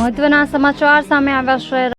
મહત્વના સમાચાર સામે આવ્યા છે।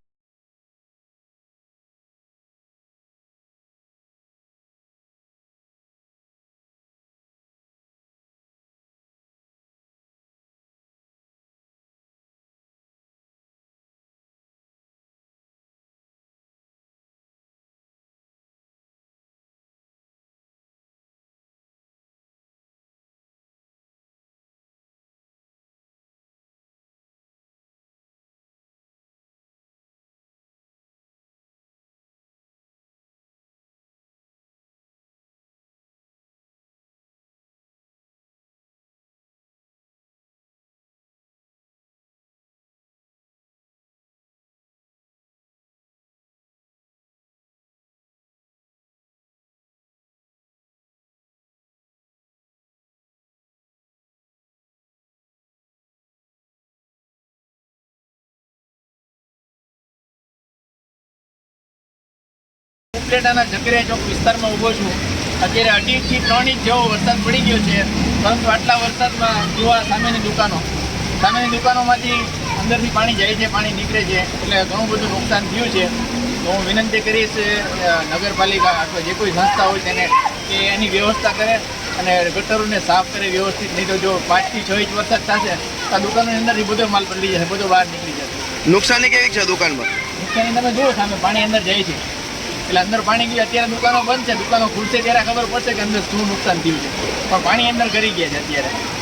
ઉપલેટાના ઝઘરિયા ચોક વિસ્તારમાં ઊભો છું। અત્યારે 2.5 થી 3 ઇંચ જેવો વરસાદ પડી ગયો છે, પરંતુ આટલા વરસાદમાં જોવા સામેની દુકાનોમાંથી અંદરથી પાણી જાય છે, પાણી નીકળે છે, એટલે ઘણું બધું નુકસાન થયું છે। તો હું વિનંતી કરીશ નગરપાલિકા અથવા જે કોઈ સંસ્થા હોય તેને કે એની વ્યવસ્થા કરે અને ગટરોને સાફ કરે વ્યવસ્થિત, નહીં તો જો 5 થી 6 ઇંચ વરસાદ થશે તો આ દુકાનોની અંદરથી બધો માલ પલળી જશે, બધો બહાર નીકળી જશે। નુકસાની કેવી છે દુકાનમાં? નુકસાની તમે જુઓ સામે પાણી અંદર જાય છે, એટલે અંદર પાણી ગયું। અત્યારે દુકાનો બંધ છે, દુકાનો ખુલશે ત્યારે ખબર પડશે કે અંદર શું નુકસાન થયું છે, પણ પાણી અંદર કરી ગયા છે અત્યારે।